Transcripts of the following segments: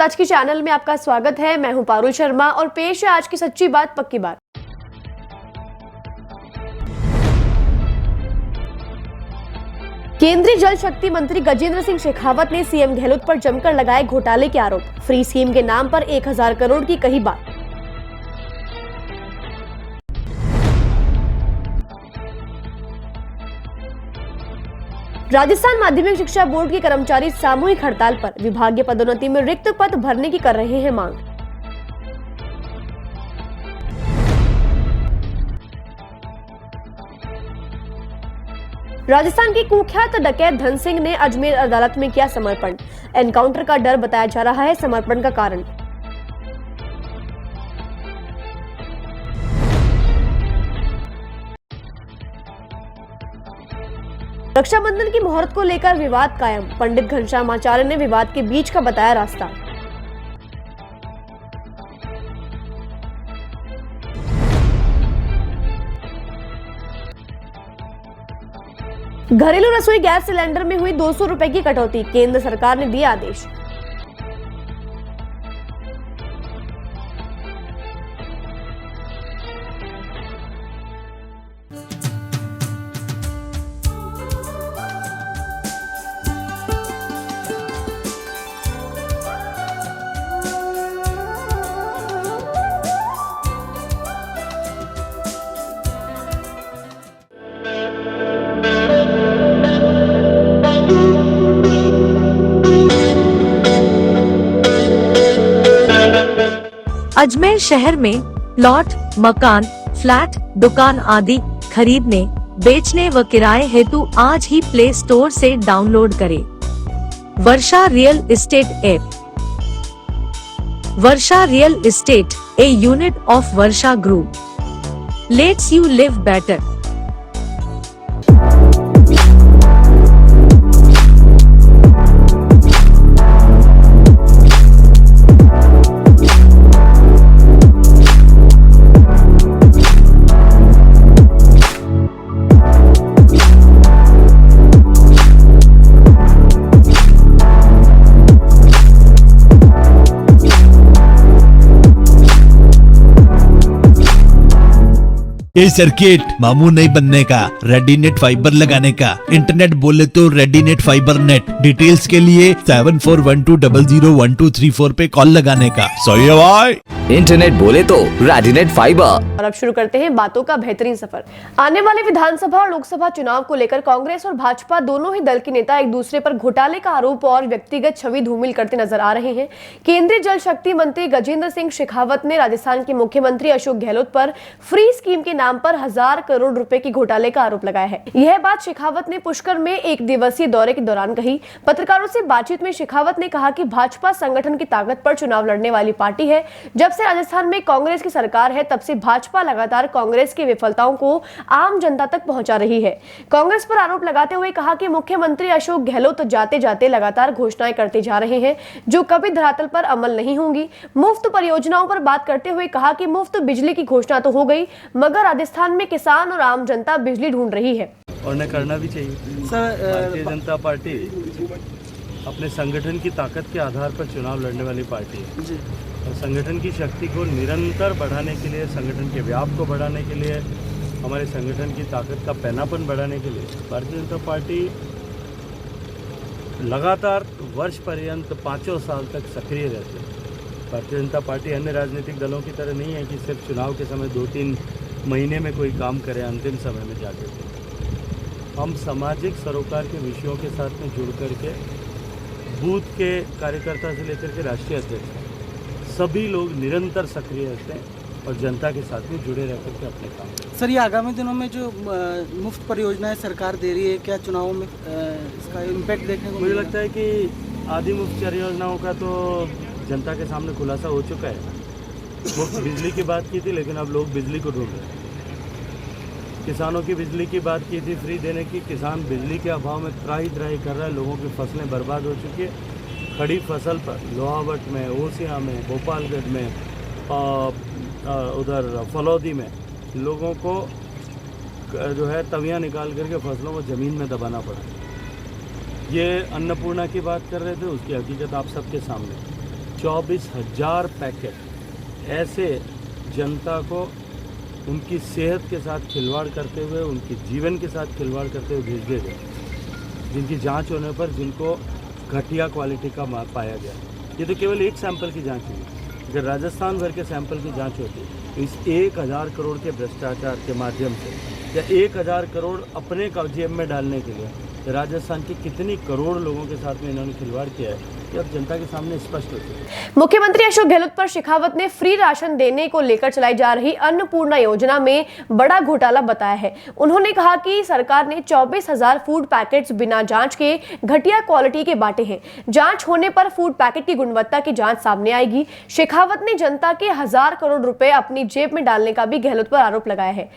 आज की चैनल में आपका स्वागत है। मैं हूं पारुल शर्मा और पेश है आज की सच्ची बात पक्की बात। केंद्रीय जल शक्ति मंत्री गजेंद्र सिंह शेखावत ने सीएम गहलोत पर जमकर लगाए घोटाले के आरोप। फ्री स्कीम के नाम पर 1000 करोड़ की कही बात। राजस्थान माध्यमिक शिक्षा बोर्ड के कर्मचारी सामूहिक हड़ताल पर। विभागीय पदोन्नति में रिक्त पद भरने की कर रहे हैं मांग। राजस्थान के कुख्यात डकैत धन सिंह ने अजमेर अदालत में किया समर्पण। एनकाउंटर का डर बताया जा रहा है समर्पण का कारण। रक्षाबंधन की मुहूर्त को लेकर विवाद कायम। पंडित घनश्याम आचार्य ने विवाद के बीच का बताया रास्ता। घरेलू रसोई गैस सिलेंडर में हुई 200 रुपए की कटौती। केंद्र सरकार ने दिए आदेश। अजमेर शहर में प्लॉट, मकान, फ्लैट, दुकान आदि खरीदने, बेचने व किराए हेतु आज ही प्ले स्टोर से डाउनलोड करें Varsha real estate app. Varsha real estate, a unit of Varsha group, lets you live better. ये सर्किट मामू नहीं बनने का, रेडीनेट फाइबर लगाने का। इंटरनेट बोले तो रेडीनेट फाइबर नेट। डिटेल्स के लिए 7412001234 पे कॉल लगाने का। सही है भाई। इंटरनेट बोले तो रेडीनेट फाइबर। और अब शुरू करते हैं बातों का बेहतरीन सफर। आने वाले विधानसभा और लोकसभा चुनाव को लेकर कांग्रेस और भाजपा दोनों ही दल के नेता एक दूसरे पर घोटाले का आरोप और व्यक्तिगत छवि धूमिल करते नजर आ रहे हैं। केंद्रीय जल शक्ति मंत्री गजेंद्र सिंह शेखावत ने राजस्थान के मुख्यमंत्री अशोक गहलोत पर फ्री स्कीम के नाम पर 1000 करोड़ रुपए की घोटाले का आरोप लगाया है। यह बात शेखावत ने पुष्कर में एक दिवसीय दौरे के दौरान कही। पत्रकारों से बातचीत में शेखावत ने कहा कि भाजपा संगठन की ताकत पर चुनाव लड़ने वाली पार्टी है। जब से राजस्थान में कांग्रेस की सरकार है तब से भाजपा लगातार कांग्रेस की विफलताओं को आम जनता तक पहुंचा रही है। कांग्रेस पर आरोप लगाते हुए कहा कि मुख्यमंत्री अशोक गहलोत जाते जाते लगातार घोषणाएं करते जा रहे हैं जो कभी धरातल पर अमल नहीं होंगी। मुफ्त परियोजनाओं पर बात करते हुए कहा कि मुफ्त बिजली की घोषणा तो हो गई मगर राजस्थान में किसान और आम जनता बिजली ढूंढ रही है और न करना भी चाहिए। भारतीय जनता पार्टी अपने संगठन की ताकत के आधार पर चुनाव लड़ने वाली पार्टी है और संगठन की शक्ति को निरंतर बढ़ाने के लिए, संगठन के व्याप को बढ़ाने के लिए, हमारे संगठन की ताकत का पैनापन बढ़ाने के लिए भारतीय जनता पार्टी लगातार वर्ष पर्यंत 5 साल तक सक्रिय रहती है। भारतीय जनता पार्टी अन्य राजनीतिक दलों की तरह नहीं है कि सिर्फ चुनाव के समय 2-3 महीने में कोई काम करे अंतिम समय में जाके। हम सामाजिक सरोकार के विषयों के साथ में जुड़ करके बूथ के कार्यकर्ता से लेकर के राष्ट्रीय अध्यक्ष सभी लोग निरंतर सक्रिय रहते हैं और जनता के साथ में जुड़े रह करके अपने काम। सर, ये आगामी दिनों में जो मुफ्त परियोजनाएं सरकार दे रही है, क्या चुनावों में इसका इम्पैक्ट देखने को? मुझे लगता है कि आधी मुफ्त परियोजनाओं का तो जनता के सामने खुलासा हो चुका है। मुफ्त बिजली की बात की थी लेकिन अब लोग बिजली को ढूंढ रहे हैं। किसानों की बिजली की बात की थी फ्री देने की, किसान बिजली के अभाव में त्राही कर रहा है। लोगों की फसलें बर्बाद हो चुकी है। खड़ी फसल पर लोहावट में, ओसिया में, गोपालगंज में, उधर फलौदी में लोगों को जो है तवियाँ निकाल करके फसलों को ज़मीन में दबाना पड़ा। ये अन्नपूर्णा की बात कर रहे थे, उसकी हकीकत आप सबके सामने। 24,000 पैकेट ऐसे जनता को उनकी सेहत के साथ खिलवाड़ करते हुए, उनके जीवन के साथ खिलवाड़ करते हुए भेज दिए गए, जिनकी जांच होने पर जिनको घटिया क्वालिटी का पाया गया। ये तो केवल एक सैंपल की जांच हुई। अगर राजस्थान भर के सैंपल की जांच होती तो इस 1,000 करोड़ के भ्रष्टाचार के माध्यम से या 1,000 करोड़ अपने जेब में डालने के लिए राजस्थान के कितनी करोड़ लोगों के साथ में इन्होंने खिलवाड़ किया है, ये अब जनता के सामने स्पष्ट हो चुका है। मुख्यमंत्री अशोक गहलोत पर शेखावत ने फ्री राशन देने को लेकर चलाई जा रही अन्नपूर्णा योजना में बड़ा घोटाला बताया है। उन्होंने कहा कि सरकार ने 24,000 फूड पैकेट्स बिना जांच के घटिया क्वालिटी के बांटे हैं। जांच होने पर फूड पैकेट की गुणवत्ता की जांच सामने आएगी। शेखावत ने जनता के 1,000 करोड़ रुपए अपनी जेब में डालने का भी गहलोत पर आरोप लगाया है।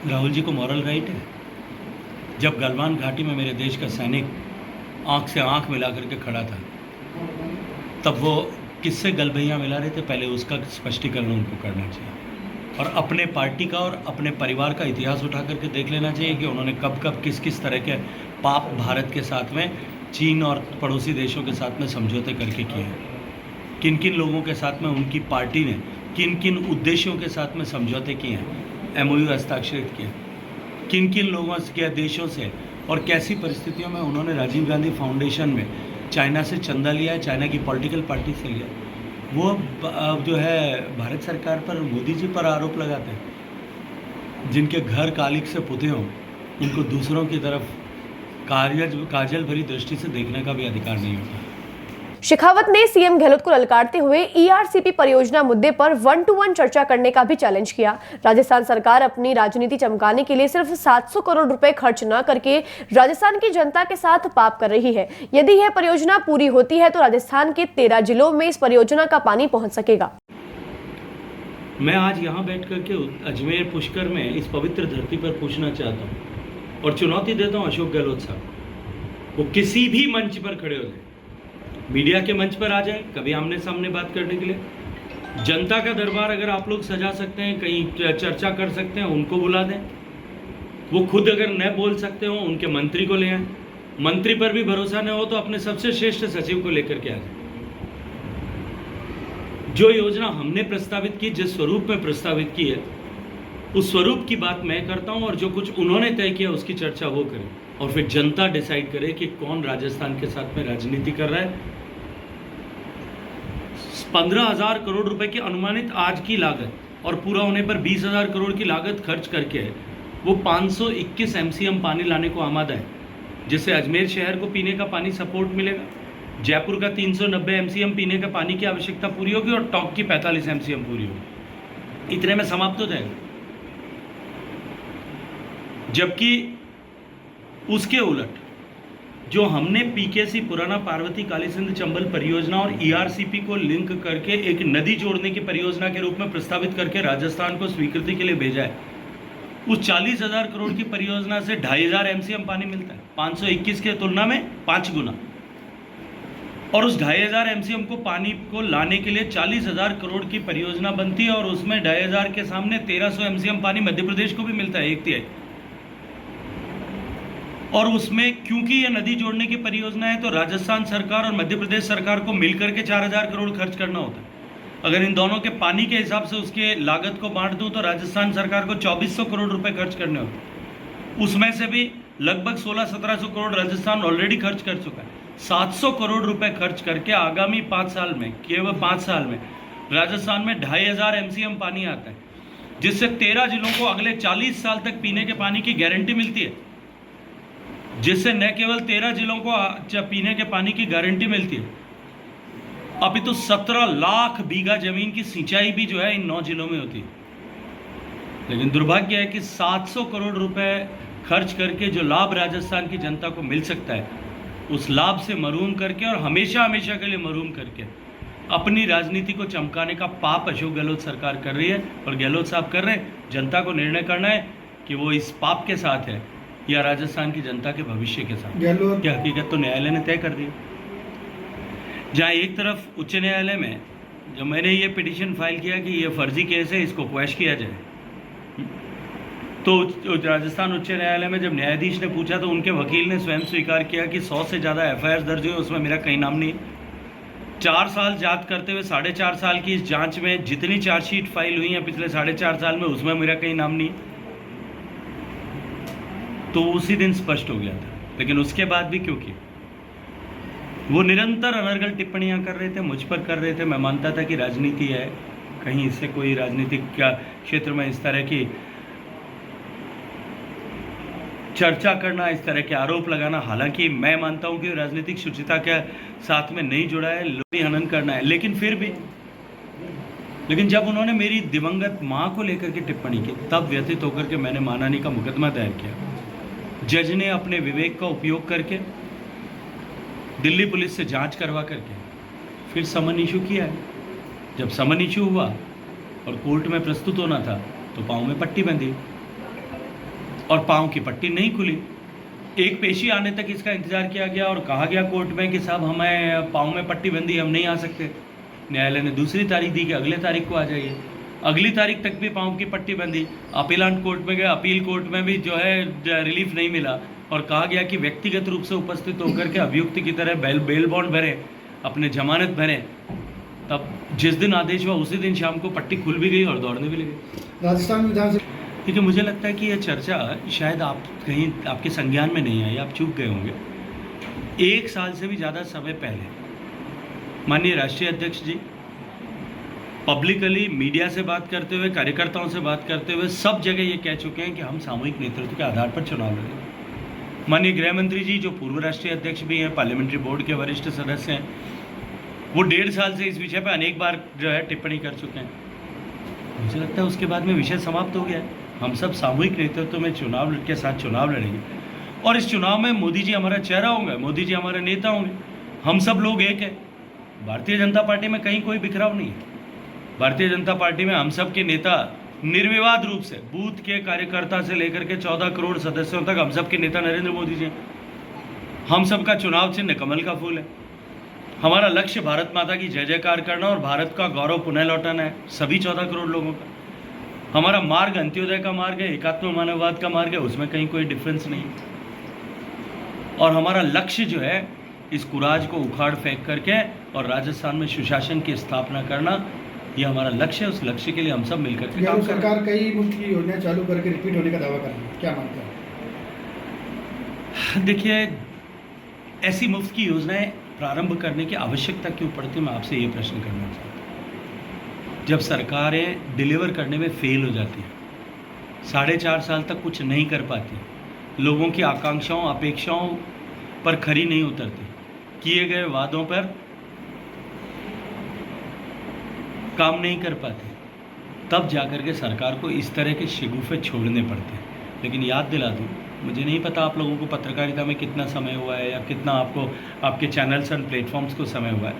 राहुल जी को मॉरल राइट है। जब गलवान घाटी में मेरे देश का सैनिक आंख से आंख मिला करके खड़ा था, तब वो किससे गलबैयाँ मिला रहे थे, पहले उसका स्पष्टीकरण उनको करना चाहिए और अपने पार्टी का और अपने परिवार का इतिहास उठा करके देख लेना चाहिए कि उन्होंने कब कब किस किस तरह के पाप भारत के साथ में, चीन और पड़ोसी देशों के साथ में समझौते करके किए हैं। किन किन लोगों के साथ में उनकी पार्टी ने किन किन उद्देश्यों के साथ में समझौते किए हैं, MOU हस्ताक्षरित किए, किन किन लोगों के देशों से और कैसी परिस्थितियों में उन्होंने राजीव गांधी फाउंडेशन में चाइना से चंदा लिया है, चाइना की पॉलिटिकल पार्टी से लिया। वो अब जो है भारत सरकार पर, मोदी जी पर आरोप लगाते हैं। जिनके घर कालिक से पुते हों, उनको दूसरों की तरफ काजल भरी दृष्टि से देखने का भी अधिकार नहीं होता। शेखावत ने सीएम गहलोत को ललकारते हुए ERCP परियोजना मुद्दे पर 1-to-1 चर्चा करने का भी चैलेंज किया। राजस्थान सरकार अपनी राजनीति चमकाने के लिए सिर्फ 700 करोड़ रुपए खर्च न करके राजस्थान की जनता के साथ पाप कर रही है। यदि यह परियोजना पूरी होती है तो राजस्थान के 13 जिलों में इस परियोजना का पानी पहुंच सकेगा। मैं आज यहाँ बैठ करके अजमेर पुष्कर में इस पवित्र धरती पर पूछना चाहता हूँ और चुनौती देता हूँ अशोक गहलोत साहब, वो किसी भी मंच पर खड़े हो जाए, मीडिया के मंच पर आ जाए, कभी आमने सामने बात करने के लिए। जनता का दरबार अगर आप लोग सजा सकते हैं, कहीं चर्चा कर सकते हैं, उनको बुला दें। वो खुद अगर न बोल सकते हो, उनके मंत्री को ले आए। मंत्री पर भी भरोसा न हो तो अपने सबसे श्रेष्ठ सचिव को लेकर के आ जाए। जो योजना हमने प्रस्तावित की, जिस स्वरूप में प्रस्तावित की है, उस स्वरूप की बात मैं करता हूं और जो कुछ उन्होंने तय किया उसकी चर्चा वो करें और फिर जनता डिसाइड करे कि कौन राजस्थान के साथ में राजनीति कर रहा है। 15,000 करोड़ रुपए की अनुमानित आज की लागत और पूरा होने पर 20,000 करोड़ की लागत खर्च करके वो 521 MCM पानी लाने को आमादा है, जिससे अजमेर शहर को पीने का पानी सपोर्ट मिलेगा। जयपुर का 390 MCM पीने का पानी की आवश्यकता पूरी होगी और टॉक की 45 MCM पूरी होगी। इतने में समाप्त हो जाएगा। जबकि उसके उलट जो हमने PKC पुराना पार्वती कालीसिंध चंबल परियोजना और ERCP को लिंक करके एक नदी जोड़ने की परियोजना के रूप में प्रस्तावित करके राजस्थान को स्वीकृति के लिए भेजा है, उस 40,000 करोड़ की परियोजना से 2,500 MCM पानी मिलता है, 521 के तुलना में 5 गुना। और उस 2,500 MCM को पानी को लाने के लिए 40,000 करोड़ की परियोजना बनती है और उसमें 2,500 के सामने 1,300 MCM पानी मध्य प्रदेश को भी मिलता है, 1/3। और उसमें क्योंकि ये नदी जोड़ने की परियोजना है तो राजस्थान सरकार और मध्य प्रदेश सरकार को मिलकर के 4,000 करोड़ खर्च करना होता है। अगर इन दोनों के पानी के हिसाब से उसके लागत को बांट दूं तो राजस्थान सरकार को 2,400 करोड़ रुपए खर्च करने होते हैं। उसमें से भी लगभग 1600-1700 करोड़ राजस्थान ऑलरेडी खर्च कर चुका है। 700 करोड़ रुपए खर्च करके आगामी 5 साल में, केवल 5 साल में राजस्थान में 2,500 MCM पानी आता है, जिससे 13 जिलों को अगले 40 साल तक पीने के पानी की गारंटी मिलती है, जिससे न केवल 13 जिलों को पीने के पानी की गारंटी मिलती है, अभी तो 17 लाख बीघा जमीन की सिंचाई भी जो है इन 9 जिलों में होती है। लेकिन दुर्भाग्य है कि 700 करोड़ रुपए खर्च करके जो लाभ राजस्थान की जनता को मिल सकता है, उस लाभ से महरूम करके और हमेशा हमेशा के लिए महरूम करके अपनी राजनीति को चमकाने का पाप अशोक गहलोत सरकार कर रही है और गहलोत साहब कर रहे हैं। जनता को निर्णय करना है कि वो इस पाप के साथ है या राजस्थान की जनता के भविष्य के साथ। क्या हकीकत तो न्यायालय ने तय कर दी। जहाँ एक तरफ उच्च न्यायालय में जो मैंने ये पिटीशन फाइल किया कि ये फर्जी केस है, इसको क्वैश किया जाए, तो राजस्थान उच्च न्यायालय में जब न्यायाधीश ने पूछा तो उनके वकील ने स्वयं स्वीकार किया कि 100 से ज़्यादा FIR दर्ज हुए, उसमें मेरा कहीं नाम नहीं। 4 साल जांच करते हुए 4.5 साल की इस जांच में जितनी चार्जशीट फाइल हुई हैं पिछले 4.5 साल में, उसमें मेरा कहीं नाम नहीं, तो उसी दिन स्पष्ट हो गया था। लेकिन उसके बाद भी क्यों किया? वो निरंतर अनर्गल टिप्पणियां कर रहे थे, मुझ पर कर रहे थे। मैं मानता था कि राजनीति है, कहीं इससे कोई राजनीतिक क्षेत्र में इस तरह की चर्चा करना, इस तरह के आरोप लगाना, हालांकि मैं मानता हूं कि राजनीतिक शुचिता के साथ में नहीं जुड़ा है, लोभी हनन करना है, लेकिन फिर भी जब उन्होंने मेरी दिवंगत मां को लेकर के टिप्पणी की, तब व्यथित होकर के मैंने मानहानि का मुकदमा दायर किया। जज ने अपने विवेक का उपयोग करके दिल्ली पुलिस से जांच करवा करके फिर समन इशू किया है। जब समन इशू हुआ और कोर्ट में प्रस्तुत होना था तो पाँव में पट्टी बंधी और पाँव की पट्टी नहीं खुली। एक पेशी आने तक इसका इंतजार किया गया और कहा गया कोर्ट में कि साहब हमें पाँव में पट्टी बंधी, हम नहीं आ सकते। न्यायालय ने दूसरी तारीख दी कि अगले तारीख को आ जाइए। अगली तारीख तक भी पाँव की पट्टी बंधी। अपीलांट कोर्ट में गए, अपील कोर्ट में भी जो है रिलीफ नहीं मिला और कहा गया कि व्यक्तिगत रूप से उपस्थित होकर के अभियुक्त की तरह बेल बॉन्ड भरे, अपने जमानत भरे। तब जिस दिन आदेश हुआ उसी दिन शाम को पट्टी खुल भी गई और दौड़ने भी लगे। राजस्थान विधानसभा, क्योंकि मुझे लगता है कि यह चर्चा शायद आप कहीं आपके संज्ञान में नहीं आई, आप चूक गए होंगे। 1 साल से भी ज़्यादा समय पहले माननीय राष्ट्रीय अध्यक्ष जी पब्लिकली मीडिया से बात करते हुए, कार्यकर्ताओं से बात करते हुए सब जगह ये कह चुके हैं कि हम सामूहिक नेतृत्व के आधार पर चुनाव लड़ेंगे। माननीय गृह मंत्री जी जो पूर्व राष्ट्रीय अध्यक्ष भी हैं, पार्लियामेंट्री बोर्ड के वरिष्ठ सदस्य हैं, वो 1.5 साल से इस विषय पर अनेक बार जो है टिप्पणी कर चुके हैं। मुझे लगता है उसके बाद में विषय समाप्त हो गया है। हम सब सामूहिक नेतृत्व में चुनाव के साथ चुनाव लड़ेंगे और इस चुनाव में मोदी जी हमारा चेहरा होंगे, मोदी जी हमारे नेता होंगे। हम सब लोग एक हैं। भारतीय जनता पार्टी में कहीं कोई बिखराव नहीं है। भारतीय जनता पार्टी में हम सब के नेता निर्विवाद रूप से बूथ के कार्यकर्ता से लेकर के 14 करोड़ सदस्यों तक हम सब के नेता नरेंद्र मोदी जी। हम सब का चुनाव चिन्ह कमल का फूल है। हमारा लक्ष्य भारत माता की जय जयकार करना और भारत का गौरव पुनः लौटाना है सभी 14 करोड़ लोगों का। हमारा मार्ग अंत्योदय का मार्ग है, एकात्म मानववाद का मार्ग है, उसमें कहीं कोई डिफरेंस नहीं। और हमारा लक्ष्य जो है इस कुराज को उखाड़ फेंक करके और राजस्थान में सुशासन की स्थापना करना, ये हमारा लक्ष्य है। उस लक्ष्य के लिए हम सब मिलकर के काम कर रहे हैं। सरकार कई मुफ्त की योजनाएं चालू करके रिपीट होने का दावा कर रही है, क्या मानते हैं? देखिए, ऐसी मुफ्त की योजनाएं प्रारंभ करने की आवश्यकता क्यों पड़ती, मैं आपसे ये प्रश्न करना चाहता हूँ। जब सरकारें डिलीवर करने में फेल हो जाती हैं, 4.5 साल तक कुछ नहीं कर पाती, लोगों की आकांक्षाओं अपेक्षाओं पर खरी नहीं उतरती, किए गए वादों पर काम नहीं कर पाते, तब जाकर के सरकार को इस तरह के शिगुफे छोड़ने पड़ते हैं। लेकिन याद दिला दूँ, मुझे नहीं पता आप लोगों को पत्रकारिता में कितना समय हुआ है या कितना आपको आपके चैनल्स एंड प्लेटफॉर्म्स को समय हुआ है,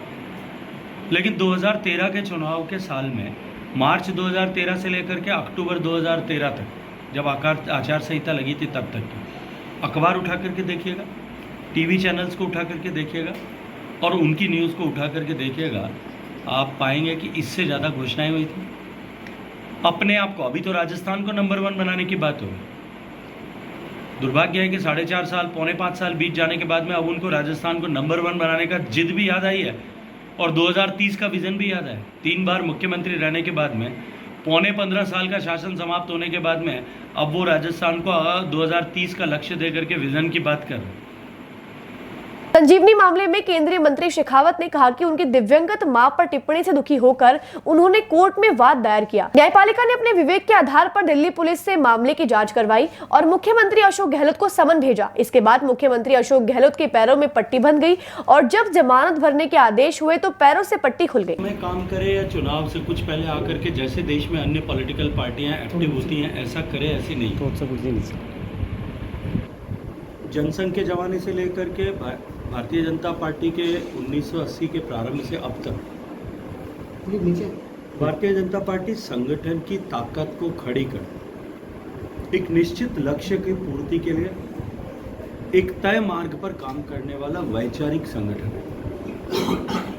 लेकिन 2013 के चुनाव के साल में मार्च 2013 से लेकर के अक्टूबर 2013 तक, जब आचार संहिता लगी थी, तब तक की अखबार उठा करके देखिएगा, टीवी चैनल्स को उठा करके देखिएगा और उनकी न्यूज़ को उठा करके देखिएगा, आप पाएंगे कि इससे ज़्यादा घोषणाएं हुई थी अपने आप को। अभी तो राजस्थान को नंबर 1 बनाने की बात होगी। दुर्भाग्य है कि 4.5 साल, पौने 5 साल बीत जाने के बाद में अब उनको राजस्थान को नंबर 1 बनाने का जिद भी याद आई है और 2030 का विज़न भी याद है। 3 बार मुख्यमंत्री रहने के बाद में, पौने 15 साल का शासन समाप्त होने के बाद में, अब वो राजस्थान को 2030 का लक्ष्य देकर के विज़न की बात कर रहे हैं। संजीवनी मामले में केंद्रीय मंत्री शेखावत ने कहा कि उनकी दिव्यांगत मां पर टिप्पणी से दुखी होकर उन्होंने कोर्ट में वाद दायर किया। न्यायपालिका ने अपने विवेक के आधार पर दिल्ली पुलिस से मामले की जांच करवाई और मुख्यमंत्री अशोक गहलोत को समन भेजा। इसके बाद मुख्यमंत्री अशोक गहलोत के पैरों में पट्टी बंध गई और जब जमानत भरने के आदेश हुए तो पैरों से पट्टी खुल गई। में काम करे या चुनाव से कुछ पहले आकर के जैसे देश में अन्य पॉलिटिकल पार्टियां एक्टिव होती हैं, ऐसा करे, ऐसी नहीं। जनसंघ के जमाने से लेकर के भारतीय जनता पार्टी के 1980 के प्रारंभ से अब तक भारतीय जनता पार्टी संगठन की ताकत को खड़ी कर एक निश्चित लक्ष्य की पूर्ति के लिए एक तय मार्ग पर काम करने वाला वैचारिक संगठन है।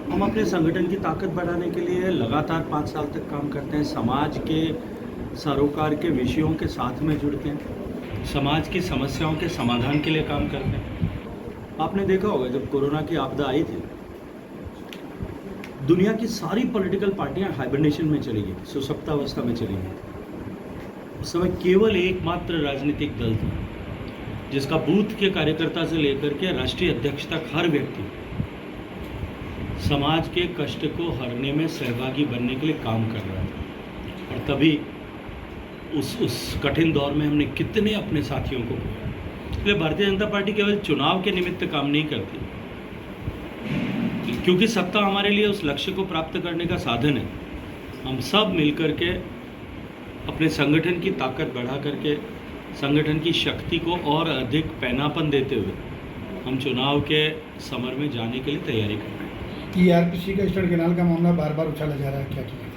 हम अपने संगठन की ताकत बढ़ाने के लिए लगातार 5 साल तक काम करते हैं। समाज के सरोकार के विषयों के साथ में जुड़ते हैं, समाज की समस्याओं के समाधान के लिए काम करते हैं। आपने देखा होगा जब कोरोना की आपदा आई थी दुनिया की सारी पॉलिटिकल पार्टियां हाइबरनेशन में चली गई, सुसप्तावस्था में चली गई। उस समय केवल एकमात्र राजनीतिक दल था जिसका बूथ के कार्यकर्ता से लेकर के राष्ट्रीय अध्यक्ष तक हर व्यक्ति समाज के कष्ट को हरने में सहभागी बनने के लिए काम कर रहा था। और तभी उस कठिन दौर में हमने कितने अपने साथियों को खोया। इसलिए भारतीय जनता पार्टी केवल चुनाव के निमित्त काम नहीं करती, क्योंकि सत्ता हमारे लिए उस लक्ष्य को प्राप्त करने का साधन है। हम सब मिलकर के अपने संगठन की ताकत बढ़ा करके संगठन की शक्ति को और अधिक पैनापन देते हुए हम चुनाव के समर में जाने के लिए तैयारी कर रहे हैं। टीआरपीसी का ईस्टर्न कैनाल का मामला बार बार उछाला जा रहा है, क्या किया?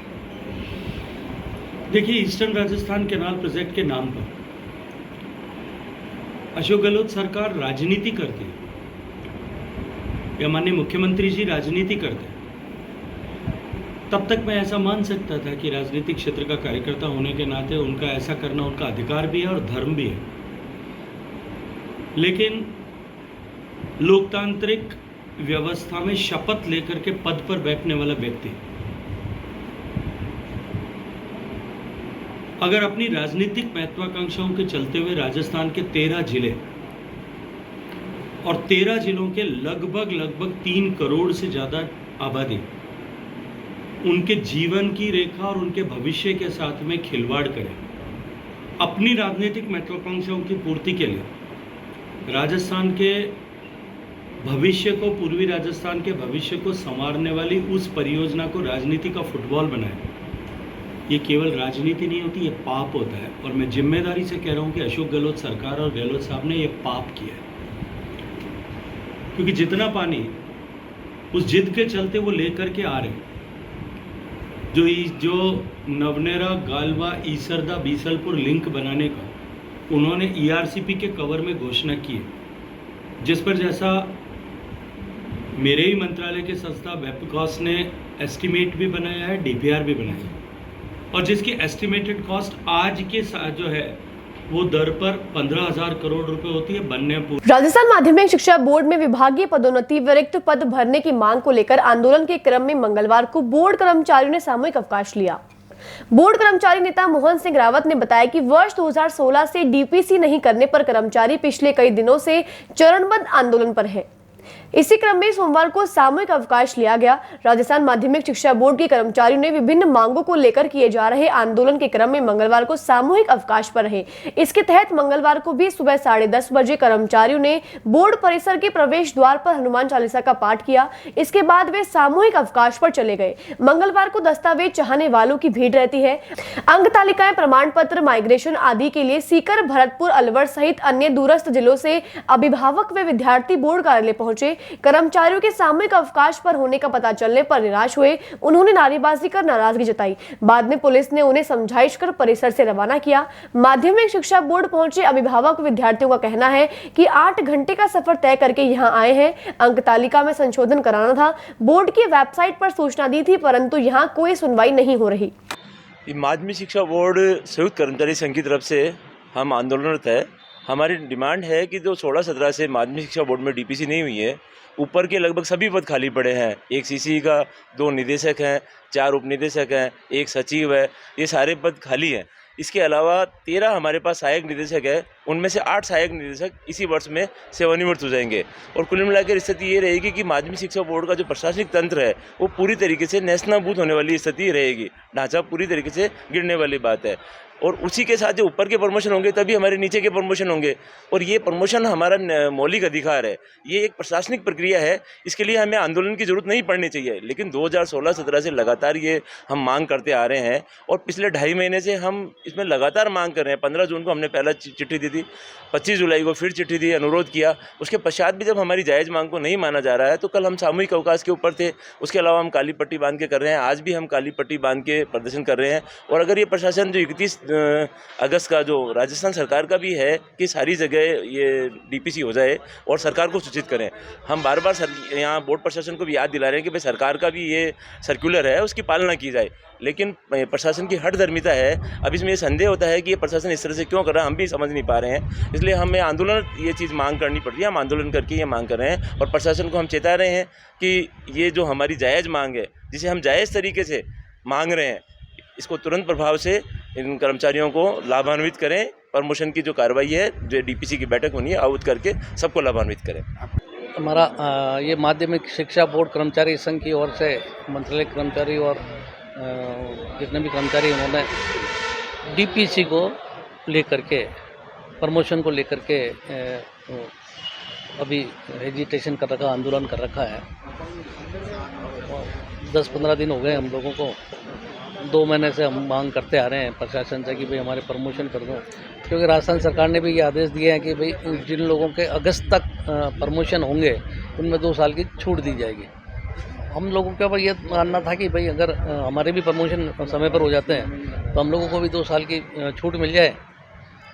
देखिए, ईस्टर्न राजस्थान कैनाल प्रोजेक्ट के नाम पर अशोक गहलोत सरकार राजनीति करती है या माननीय मुख्यमंत्री जी राजनीति करते हैं, तब तक मैं ऐसा मान सकता था कि राजनीतिक क्षेत्र का कार्यकर्ता होने के नाते उनका ऐसा करना उनका अधिकार भी है और धर्म भी है। लेकिन लोकतांत्रिक व्यवस्था में शपथ लेकर के पद पर बैठने वाला व्यक्ति अगर अपनी राजनीतिक महत्वाकांक्षाओं के चलते हुए राजस्थान के 13 जिले और 13 जिलों के लगभग 3 करोड़ से ज़्यादा आबादी, उनके जीवन की रेखा और उनके भविष्य के साथ में खिलवाड़ करे, अपनी राजनीतिक महत्वाकांक्षाओं की पूर्ति के लिए राजस्थान के भविष्य को, पूर्वी राजस्थान के भविष्य को संवारने वाली उस परियोजना को राजनीति का फुटबॉल बनाए, ये केवल राजनीति नहीं होती, ये पाप होता है। और मैं जिम्मेदारी से कह रहा हूँ कि अशोक गहलोत सरकार और गहलोत साहब ने ये पाप किया है, क्योंकि जितना पानी उस जिद के चलते वो लेकर के आ रहे हैं, जो नवनेरा, गालवा, ईसरदा, बीसलपुर लिंक बनाने का उन्होंने ईआरसीपी के कवर में घोषणा की है, जिस पर जैसा मेरे ही मंत्रालय के संस्था वेबकॉस ने एस्टिमेट भी बनाया है, डीपीआर भी बनाया है, और जिसकी एस्टिमेटेड कॉस्ट आज के जो है वो दर पर 15,000 करोड़ रुपए होती है बनने पूरी। राजस्थान माध्यमिक शिक्षा बोर्ड में विभागीय पदोन्नति व रिक्त पद भरने की मांग को लेकर आंदोलन के क्रम में मंगलवार को बोर्ड कर्मचारियों ने सामूहिक अवकाश लिया। बोर्ड कर्मचारी नेता मोहन सिंह रावत ने बताया कि वर्ष 2016 से डीपीसी नहीं करने पर कर्मचारी पिछले कई दिनों से चरणबद्ध आंदोलन पर है। इसी क्रम में सोमवार को सामूहिक अवकाश लिया गया। राजस्थान माध्यमिक शिक्षा बोर्ड के कर्मचारियों ने विभिन्न मांगों को लेकर किए जा रहे आंदोलन के क्रम में मंगलवार को सामूहिक अवकाश पर रहे। इसके तहत मंगलवार को भी सुबह 10:30 बजे कर्मचारियों ने बोर्ड परिसर के प्रवेश द्वार पर हनुमान चालीसा का पाठ किया। इसके बाद वे सामूहिक अवकाश पर चले गए। मंगलवार को दस्तावेज चाहने वालों की भीड़ रहती है। अंक तालिकाएं, प्रमाण पत्र, माइग्रेशन आदि के लिए सीकर, भरतपुर, अलवर सहित अन्य दूरस्थ जिलों से अभिभावक व विद्यार्थी बोर्ड कार्यालय पहुंचे। कर्मचारियों के सामूहिक अवकाश पर होने का पता चलने पर निराश हुए। उन्होंने नारेबाजी कर नाराजगी जताई। बाद में पुलिस ने उन्हें समझाइश कर परिसर से रवाना किया। माध्यमिक शिक्षा बोर्ड पहुंचे अभिभावक विद्यार्थियों का कहना है कि 8 घंटे का सफर तय करके यहां आए हैं। अंक तालिका में संशोधन कराना था। बोर्ड की वेबसाइट पर सूचना दी थी, परंतु यहां कोई सुनवाई नहीं हो रही। माध्यमिक शिक्षा बोर्ड संयुक्त कर्मचारी संघ की तरफ से हम आंदोलनरत है। हमारी डिमांड है कि जो 16-17 से माध्यमिक शिक्षा बोर्ड में डीपीसी नहीं हुई है, ऊपर के लगभग सभी पद खाली पड़े हैं। एक सीसी का 2 निदेशक हैं, 4 उप निदेशक हैं, 1 सचिव है, ये सारे पद खाली हैं। इसके अलावा 13 हमारे पास सहायक निदेशक है, उनमें से 8 सहायक निदेशक इसी वर्ष में सेवानिवृत्त हो जाएंगे। और कुल मिलाकर स्थिति ये रहेगी कि माध्यमिक शिक्षा बोर्ड का जो प्रशासनिक तंत्र है वो पूरी तरीके से नेस्तनाबूद होने वाली स्थिति रहेगी। ढांचा पूरी तरीके से गिरने वाली बात है। और उसी के साथ जो ऊपर के प्रमोशन होंगे तभी हमारे नीचे के प्रमोशन होंगे। और ये प्रमोशन हमारा मौलिक अधिकार है, ये एक प्रशासनिक प्रक्रिया है। इसके लिए हमें आंदोलन की जरूरत नहीं पड़नी चाहिए। लेकिन 2016-17 से लगातार ये हम मांग करते आ रहे हैं और पिछले 2.5 महीने से हम इसमें लगातार मांग कर रहे हैं। 15 जून को हमने पहला चिट्ठी दी थी, 25 जुलाई को फिर चिट्ठी दी, अनुरोध किया। उसके पश्चात भी जब हमारी जायज़ मांग को नहीं माना जा रहा है तो कल हम सामूहिक अवकाश के ऊपर थे। उसके अलावा हम काली पट्टी बांध के कर रहे हैं। आज भी हम काली पट्टी बांध के प्रदर्शन कर रहे हैं। और अगर ये प्रशासन जो 31 अगस्त का जो राजस्थान सरकार का भी है कि सारी जगह ये डीपीसी हो जाए और सरकार को सूचित करें। हम बार बार यहाँ बोर्ड प्रशासन को भी याद दिला रहे हैं कि भाई सरकार का भी ये सर्कुलर है, उसकी पालना की जाए। लेकिन प्रशासन की हठधर्मिता है। अब इसमें ये संदेह होता है कि ये प्रशासन इस तरह से क्यों कर रहा है, हम भी समझ नहीं पा रहे हैं। इसलिए हमें आंदोलन ये चीज़ मांग करनी पड़ रही है। हम आंदोलन करके ये मांग कर रहे हैं और प्रशासन को हम चेता रहे हैं कि ये जो हमारी जायज़ मांग है, जिसे हम जायज़ तरीके से मांग रहे हैं, इसको तुरंत प्रभाव से इन कर्मचारियों को लाभान्वित करें। प्रमोशन की जो कार्रवाई है, जो डीपीसी की बैठक होनी है, आहूत करके सबको लाभान्वित करें। हमारा ये माध्यमिक शिक्षा बोर्ड कर्मचारी संघ की ओर से मंत्रालय कर्मचारी और जितने भी कर्मचारी उन्होंने डीपीसी को लेकर के, प्रमोशन को लेकर के अभी एजिटेशन कर रखा, आंदोलन कर रखा है। 10-15 दिन हो गए हम लोगों को, 2 महीने से हम मांग करते आ रहे हैं प्रशासन से कि भाई हमारे प्रमोशन कर दो, क्योंकि राजस्थान सरकार ने भी ये आदेश दिए हैं कि भाई जिन लोगों के अगस्त तक प्रमोशन होंगे उनमें 2 साल की छूट दी जाएगी। हम लोगों के ऊपर ये मानना था कि भाई अगर हमारे भी प्रमोशन समय पर हो जाते हैं तो हम लोगों को भी 2 साल की छूट मिल जाए,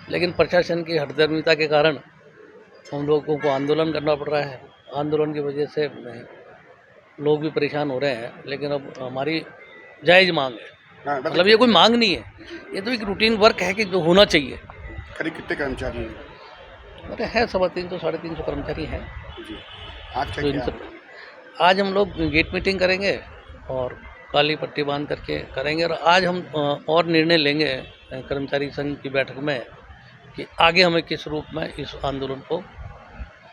लेकिन प्रशासन की हठधर्मिता के कारण हम लोगों को आंदोलन करना पड़ रहा है। आंदोलन की वजह से लोग भी परेशान हो रहे हैं, लेकिन अब हमारी जायज़ मांग है, मतलब ये कोई मांग नहीं है, ये तो एक रूटीन वर्क है कि जो होना चाहिए। करीब कितने कर्मचारी हैं? अरे है 350-350 कर्मचारी हैं। आज क्या किया? आज हम लोग गेट मीटिंग करेंगे और काली पट्टी बांध करके करेंगे, और आज हम और निर्णय लेंगे कर्मचारी संघ की बैठक में कि आगे हमें किस रूप में इस आंदोलन को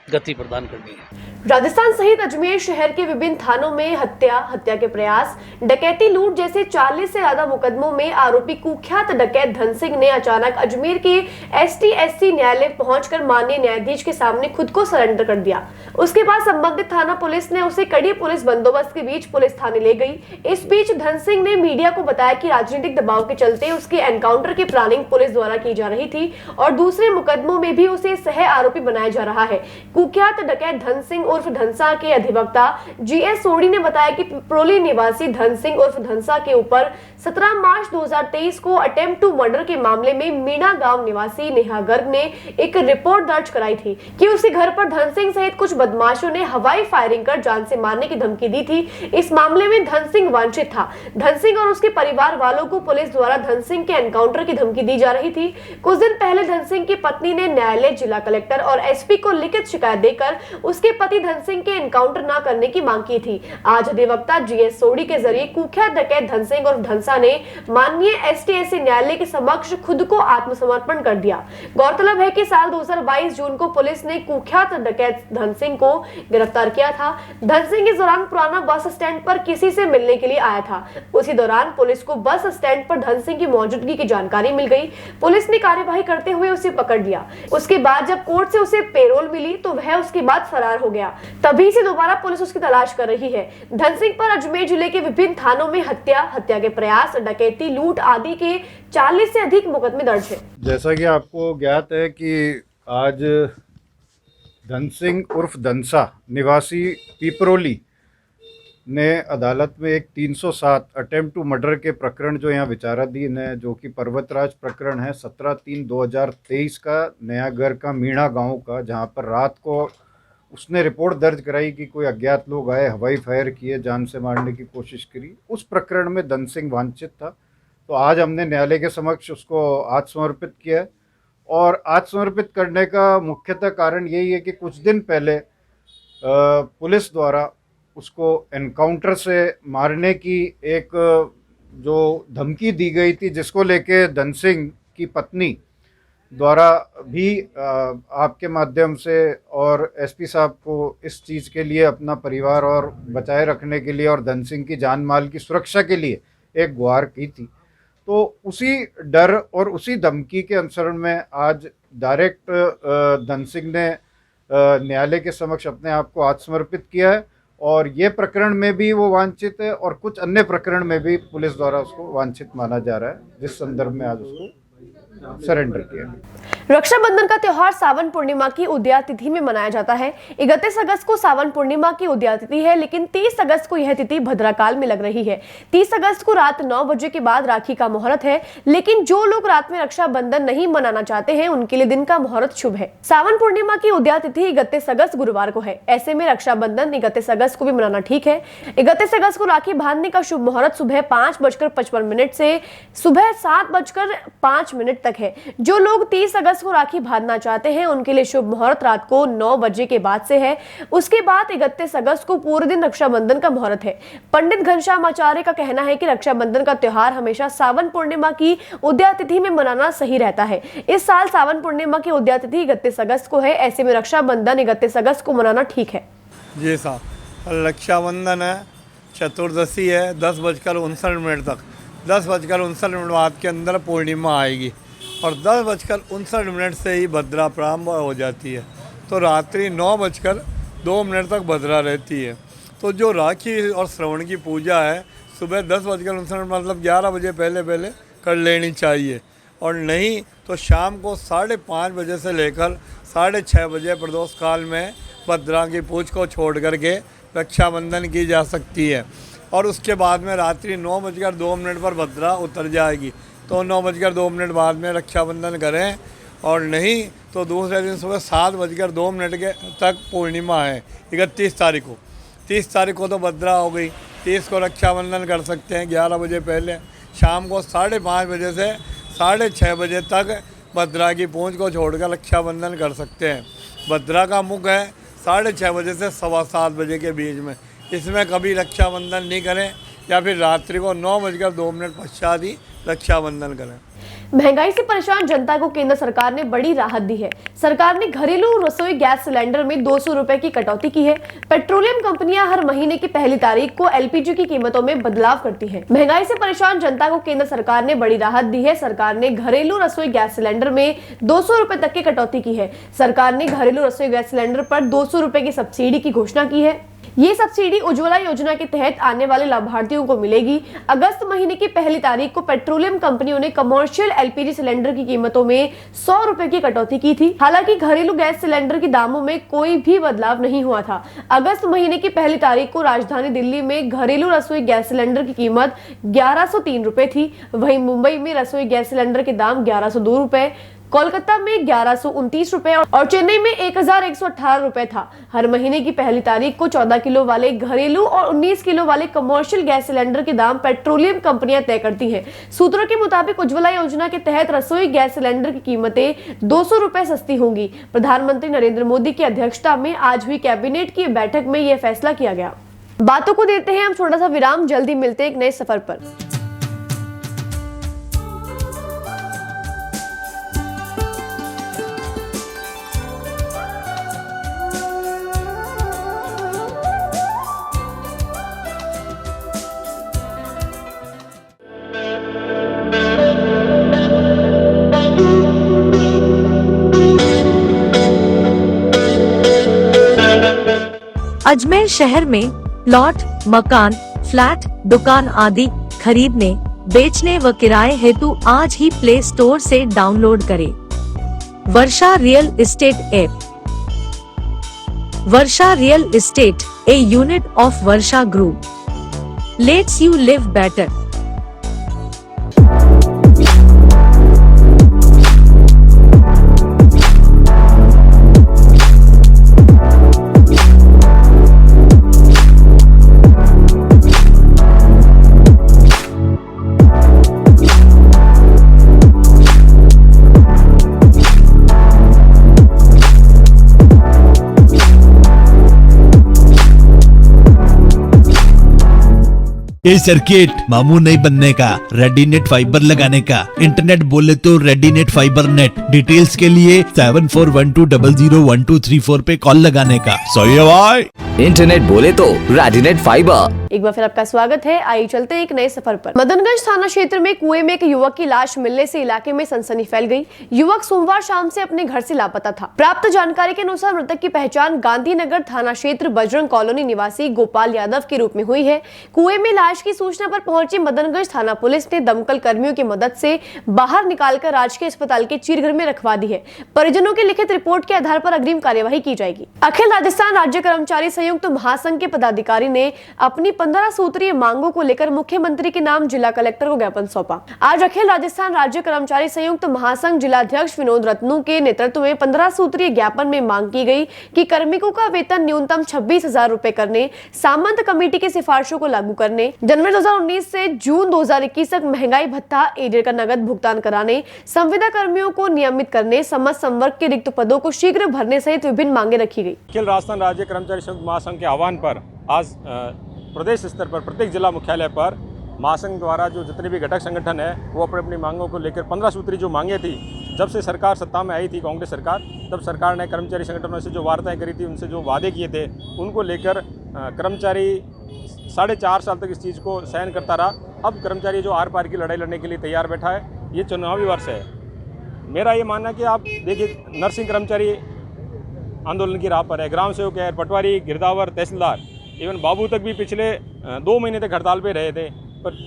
गति प्रदान करनी है। राजस्थान सहित अजमेर शहर के विभिन्न थानों में हत्या के प्रयास, डकैती, लूट जैसे 40 से ज्यादा मुकदमों में आरोपी कुख्यात डकैत धन सिंह ने अचानक अजमेर के ST/SC न्यायालय पहुंचकर माननीय न्यायाधीश के सामने खुद को सरेंडर कर दिया। उसके बाद संबंधित थाना पुलिस ने उसे कड़ी पुलिस बंदोबस्त के बीच पुलिस थाने ले गई। इस बीच धन सिंह ने मीडिया को बताया कि राजनीतिक दबाव के चलते उसके एनकाउंटर की प्लानिंग पुलिस द्वारा की जा रही थी और दूसरे मुकदमों में भी उसे सह आरोपी बनाया जा रहा है। कुख्यात डकैत धन सिंह उर्फ धनसा के अधिवक्ता GS सोडी ने बताया कि पिपरोली निवासी धन सिंह उर्फ धनसा के ऊपर 17 मार्च 2023 को अटेम्प्ट टू मर्डर के मामले में मीणा गांव निवासी नेहा गर्ग ने एक रिपोर्ट दर्ज कराई थी कि उसके घर पर धन सिंह सहित कुछ बदमाशों ने हवाई फायरिंग कर जान से मारने की धमकी दी थी। इस मामले में धन सिंह वांछित था। धन सिंह और उसके परिवार वालों को पुलिस द्वारा धन सिंह के एनकाउंटर की धमकी दी जा रही थी। कुछ दिन पहले धन सिंह की पत्नी ने न्यायालय, जिला कलेक्टर और SP को लिखित शिकायत देकर उसके पति धन सिंह के एनकाउंटर न करने की मांग की थी। आज अधिवक्ता GS सोडी के जरिए कुख्यात डकैत धन सिंह और धनसा ने माननीय ST/SC न्यायालय के समक्ष खुद को आत्मसमर्पण कर दिया। गौरतलब है कि साल 2022 जून को पुलिस ने कुख्यात डकैत धन सिंह को गिरफ्तार किया था। धन सिंह इस दौरान पुराना बस स्टैंड पर किसी से मिलने के लिए आया था। उसी दौरान पुलिस को बस स्टैंड पर धन सिंह की मौजूदगी की जानकारी मिल गई। पुलिस ने कार्यवाही करते हुए उसे पकड़ लिया। उसके बाद जब कोर्ट से उसे पेरोल मिली तो वह उसके बाद फरार हो गया। तभी से दोबारा पुलिस उसकी तलाश कर रही है। धन सिंह पर अजमेर जिले के विभिन्न थानों में हत्या के प्रयास, डकैती, लूट आदि के 40 से अधिक मुकदमे दर्ज है। जैसा कि आपको ज्ञात है कि आज धन सिंह उर्फ धनसा निवासी पिपरोली ने अदालत में एक 307 अटेम्प्ट टू मर्डर के प्रकरण जो यहाँ विचाराधीन है, जो कि पर्वतराज प्रकरण है 17/3/2023 का, नयागढ़ का मीणा गांव का, जहां पर रात को उसने रिपोर्ट दर्ज कराई कि कोई अज्ञात लोग आए, हवाई फायर किए, जान से मारने की कोशिश करी। उस प्रकरण में धन सिंह वांछित था। तो आज हमने न्यायालय के समक्ष उसको आत्मसमर्पित किया है। और आत्मसमर्पित करने का मुख्यतः कारण यही है कि कुछ दिन पहले पुलिस द्वारा उसको एनकाउंटर से मारने की एक जो धमकी दी गई थी, जिसको लेके धन सिंह की पत्नी द्वारा भी आपके माध्यम से और SP साहब को इस चीज़ के लिए, अपना परिवार और बचाए रखने के लिए और धन सिंह की जान माल की सुरक्षा के लिए एक गुहार की थी। तो उसी डर और उसी धमकी के अनुसरण में आज डायरेक्ट धन सिंह ने न्यायालय के समक्ष अपने आप को आत्मसमर्पित किया है। और ये प्रकरण में भी वो वांछित है और कुछ अन्य प्रकरण में भी पुलिस द्वारा उसको वांछित माना जा रहा है, जिस संदर्भ में आज उसको सरेंडर किया। रक्षाबंधन का त्योहार सावन पूर्णिमा की उदया तिथि में मनाया जाता है। 31 अगस्त को सावन पूर्णिमा की उदया तिथि है, लेकिन 30 अगस्त को यह तिथि भद्राकाल में लग रही है। 30 अगस्त को रात 9 बजे के बाद राखी का मुहूर्त है, लेकिन जो लोग रात में रक्षाबंधन नहीं मनाना चाहते हैं उनके लिए दिन का मुहूर्त शुभ है। सावन पूर्णिमा की उदया तिथि 31 अगस्त गुरुवार को है। ऐसे में रक्षाबंधन 31 अगस्त को भी मनाना ठीक है। 31 अगस्त को राखी बांधने का शुभ मुहूर्त सुबह 5:55 से सुबह 7:05 तक है। जो लोग 30 अगस्त को राखी बांधना चाहते हैं उनके लिए शुभ मुहूर्त रात को 9 बजे के बाद से है। उसके बाद 31 अगस्त को पूरे दिन रक्षाबंधन का मुहूर्त है। पंडित घनश्याम आचार्य का कहना है कि रक्षाबंधन का त्योहार हमेशा सावन पूर्णिमा की उदया तिथि में मनाना सही रहता है। इस साल सावन पूर्णिमा की उदया तिथि 31 अगस्त को है। ऐसे में रक्षाबंधन 31 अगस्त को मनाना ठीक है। जी साहब, रक्षाबंधन है, चतुर्दशी है, 10:59 तक 10:59 बाद के अंदर पूर्णिमा आएगी और 10:59 से ही भद्रा प्रारंभ हो जाती है, तो रात्रि 9:02 तक भद्रा रहती है। तो जो राखी और श्रवण की पूजा है सुबह 10:59 मतलब 11 बजे पहले कर लेनी चाहिए, और नहीं तो शाम को 5:30 बजे से लेकर 6:30 बजे प्रदोष काल में भद्रा की पूज को छोड़ करके रक्षाबंधन की जा सकती है। और उसके बाद में रात्रि 9:02 पर भद्रा उतर जाएगी, तो 9:02 बाद में रक्षाबंधन करें, और नहीं तो दूसरे दिन सुबह 7:02 के तक पूर्णिमा है 31 तारीख को। 30 तारीख को तो भद्रा हो गई, 30 को रक्षाबंधन कर सकते हैं 11 बजे पहले। शाम को 5:30 बजे से 6:30 बजे तक भद्रा की पूंछ को छोड़कर रक्षाबंधन कर सकते हैं। भद्रा का मुख है 6:30 बजे से 7:15 बजे के बीच में। इसमें कभी रक्षाबंधन नहीं करें, या फिर रात्रि को 9:02 पश्चात ही रक्षाबंधन करें। महंगाई से परेशान जनता को केंद्र सरकार ने बड़ी राहत दी है। सरकार ने घरेलू रसोई गैस सिलेंडर में 200 रुपए की कटौती की है। पेट्रोलियम कंपनियां हर महीने की पहली तारीख को एलपीजी की कीमतों में बदलाव करती हैं। महंगाई से परेशान जनता को केंद्र सरकार ने बड़ी राहत दी है। सरकार ने घरेलू रसोई गैस सिलेंडर में 200 रुपए तक की कटौती की है। सरकार ने घरेलू रसोई गैस सिलेंडर पर 200 रुपए की सब्सिडी की घोषणा की है। ये सब्सिडी उज्ज्वला योजना के तहत आने वाले लाभार्थियों को मिलेगी। अगस्त महीने की पहली तारीख को पेट्रोलियम कंपनियों ने कमर्शियल एलपीजी सिलेंडर की कीमतों में 100 रुपए की कटौती की थी। हालांकि घरेलू गैस सिलेंडर के दामों में कोई भी बदलाव नहीं हुआ था। अगस्त महीने की पहली तारीख को राजधानी दिल्ली में घरेलू रसोई गैस सिलेंडर की कीमत 1103 रुपए थी। वहीं मुंबई में रसोई गैस सिलेंडर के दाम 1102 रुपए, कोलकाता में 1129 रुपए और चेन्नई में 1118 रुपए था। हर महीने की पहली तारीख को 14 किलो वाले घरेलू और 19 किलो वाले कमर्शियल गैस सिलेंडर के दाम पेट्रोलियम कंपनियां तय करती हैं। सूत्रों के मुताबिक उज्ज्वला योजना के तहत रसोई गैस सिलेंडर की कीमतें 200 रुपए सस्ती होंगी। प्रधानमंत्री नरेंद्र मोदी की अध्यक्षता में आज हुई कैबिनेट की बैठक में यह फैसला किया गया। बातों को देते हैं हम छोटा सा विराम, जल्दी मिलते हैं एक नए सफर पर। अजमेर शहर में प्लॉट, मकान, फ्लैट, दुकान आदि खरीदने, बेचने व किराए हेतु आज ही प्ले स्टोर से डाउनलोड करें Varsha real estate app. Varsha real estate, a unit of Varsha group, lets you live better. A circuit मामू नहीं बनने का, रेडीनेट फाइबर लगाने का। इंटरनेट बोले तो रेडीनेट फाइबर नेट। डिटेल्स के लिए 7412001234 पे कॉल लगाने का। सही है भाई। इंटरनेट बोले तो रेडिनेट फाइबर। एक बार फिर आपका स्वागत है। आइए चलते एक नए सफर पर। मदनगंज थाना क्षेत्र में कुएं में एक युवक की लाश मिलने से इलाके में सनसनी फैल गई। युवक सोमवार शाम से अपने घर से लापता था। प्राप्त जानकारी के अनुसार मृतक की पहचान गांधीनगर थाना क्षेत्र बजरंग कॉलोनी निवासी गोपाल यादव के रूप में हुई है। कुएं में लाश की सूचना पर पहुंची मदनगंज थाना पुलिस ने दमकल कर्मियों की मदद से बाहर निकालकर राजकीय अस्पताल के चीरघर में रखवा दी है। परिजनों की लिखित रिपोर्ट के आधार पर अग्रिम कार्यवाही की जाएगी। अखिल राजस्थान राज्य कर्मचारी संयुक्त महासंघ के पदाधिकारी ने अपनी 15 सूत्रीय मांगों को लेकर मुख्यमंत्री के नाम जिला कलेक्टर को ज्ञापन सौंपा। आज अखिल राजस्थान राज्य कर्मचारी संयुक्त महासंघ जिलाध्यक्ष विनोद रत्नू के नेतृत्व में 15 सूत्रीय ज्ञापन में मांग की गई कि कार्मिकों का वेतन न्यूनतम 26,000 रुपए करने, सामंत कमेटी की सिफारिशों को लागू करने, जनवरी 2019 से जून 2021 तक महंगाई भत्ता एरियर का नगद भुगतान कराने, संविदा कर्मियों को नियमित करने, समस्त संवर्ग के रिक्त पदों को शीघ्र भरने सहित विभिन्न मांगे रखी गई। अखिल राजस्थान राज्य कर्मचारी संयुक्त महासंघ के आह्वान पर आज प्रदेश स्तर पर प्रत्येक जिला मुख्यालय पर महासंघ द्वारा जो जितने भी घटक संगठन है वो अपनी अपनी मांगों को लेकर 15 सूत्री जो मांगे थी, जब से सरकार सत्ता में आई थी कांग्रेस सरकार, तब सरकार ने कर्मचारी संगठनों से जो वार्ताएं करी थी, उनसे जो वादे किए थे, उनको लेकर कर्मचारी 4.5 साल तक इस चीज़ को सहन करता रहा। अब कर्मचारी जो आर पार की लड़ाई लड़ने के लिए तैयार बैठा है। ये चुनावी वर्ष है। मेरा ये मानना है कि आप देखिए, नर्सिंग कर्मचारी आंदोलन की राह पर है, ग्राम सेवक है, पटवारी, गिरदावर, तहसीलदार, इवन बाबू तक भी पिछले 2 महीने तक हड़ताल पे रहे थे। पर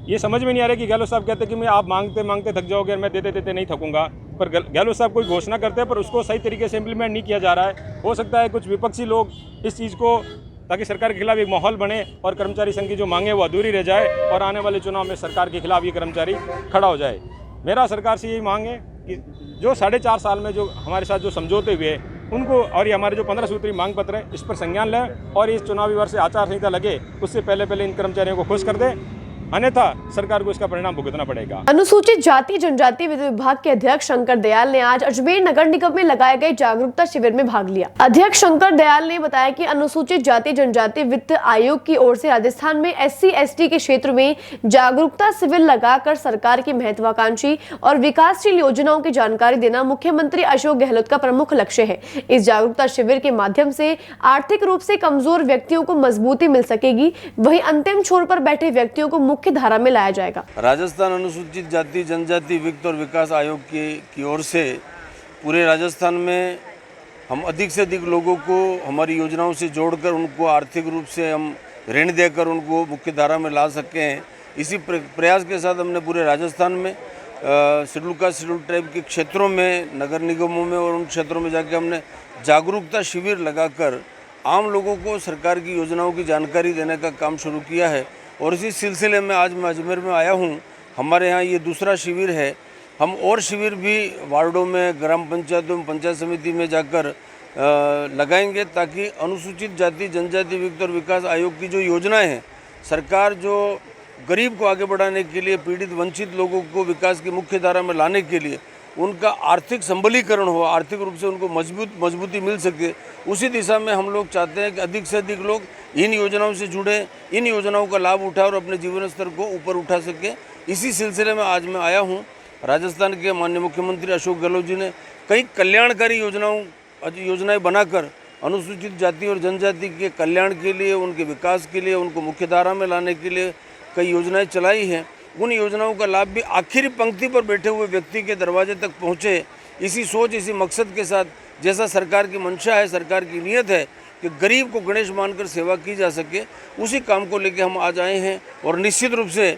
ये समझ में नहीं आ रहा कि गहलोत साहब कहते कि मैं आप मांगते मांगते थक जाओगे और मैं देते देते नहीं थकूंगा, पर गहलोत साहब कोई घोषणा करते हैं पर उसको सही तरीके से इम्प्लीमेंट नहीं किया जा रहा है। हो सकता है कुछ विपक्षी लोग इस चीज़ को, ताकि सरकार के खिलाफ एक माहौल बने और कर्मचारी संघ की जो मांगे वो अधूरी रह जाए और आने वाले चुनाव में सरकार के खिलाफ ये कर्मचारी खड़ा हो जाए। मेरा सरकार से यही मांग है कि जो 4.5 साल में जो हमारे साथ जो समझौते हुए उनको, और ये हमारे जो 15 सूत्री मांग पत्र है, इस पर संज्ञान लें और इस चुनावी वर्ष से आचार संहिता लगे उससे पहले इन कर्मचारियों को खुश कर दें, अन्यथा सरकार को इसका परिणाम भुगतना पड़ेगा। अनुसूचित जाति जनजाति वित्त विभाग के अध्यक्ष शंकर दयाल ने आज अजमेर नगर निगम में लगाए गए जागरूकता शिविर में भाग लिया। अध्यक्ष शंकर दयाल ने बताया कि अनुसूचित जाति जनजाति वित्त आयोग की ओर से राजस्थान में SC/ST के क्षेत्र में जागरूकता शिविर लगाकर सरकार की महत्वाकांक्षी और विकासशील योजनाओं की जानकारी देना मुख्यमंत्री अशोक गहलोत का प्रमुख लक्ष्य है। इस जागरूकता शिविर के माध्यम से आर्थिक रूप से कमजोर व्यक्तियों को मजबूती मिल सकेगी, वहीं अंतिम छोर पर बैठे व्यक्तियों को मुख्य धारा में लाया जाएगा। राजस्थान अनुसूचित जाति जनजाति वित्त और विकास आयोग की ओर से पूरे राजस्थान में हम अधिक से अधिक लोगों को हमारी योजनाओं से जोड़कर उनको आर्थिक रूप से हम ऋण देकर उनको मुख्य धारा में ला सकें, इसी प्रयास के साथ हमने पूरे राजस्थान में शेड्यूल कास्ट शेड्यूल ट्राइब के क्षेत्रों में, नगर निगमों में और उन क्षेत्रों में जाके हमने जागरूकता शिविर लगाकर आम लोगों को सरकार की योजनाओं की जानकारी देने का काम शुरू किया है। और इसी सिलसिले में आज मैं अजमेर में आया हूँ। हमारे यहाँ ये दूसरा शिविर है। हम और शिविर भी वार्डों में, ग्राम पंचायतों में, पंचायत समिति में जाकर लगाएंगे, ताकि अनुसूचित जाति जनजाति वित्त और विकास आयोग की जो योजनाएं हैं, सरकार जो गरीब को आगे बढ़ाने के लिए, पीड़ित वंचित लोगों को विकास की मुख्य धारा में लाने के लिए उनका आर्थिक संबलीकरण हो, आर्थिक रूप से उनको मजबूती मिल सके, उसी दिशा में हम लोग चाहते हैं कि अधिक से अधिक लोग इन योजनाओं से जुड़े, इन योजनाओं का लाभ उठाए और अपने जीवन स्तर को ऊपर उठा सके। इसी सिलसिले में आज मैं आया हूँ। राजस्थान के माननीय मुख्यमंत्री अशोक गहलोत जी ने कई कल्याणकारी योजनाएं बनाकर अनुसूचित जाति और जनजाति के कल्याण के लिए, उनके विकास के लिए, उनको मुख्य धारा में लाने के लिए कई योजनाएं चलाई हैं। उन योजनाओं का लाभ भी आखिरी पंक्ति पर बैठे हुए व्यक्ति के दरवाजे तक पहुँचे, इसी सोच, इसी मकसद के साथ, जैसा सरकार की मंशा है, सरकार की नीयत है कि गरीब को गणेश मानकर सेवा की जा सके, उसी काम को लेकर हम आज आए हैं। और निश्चित रूप से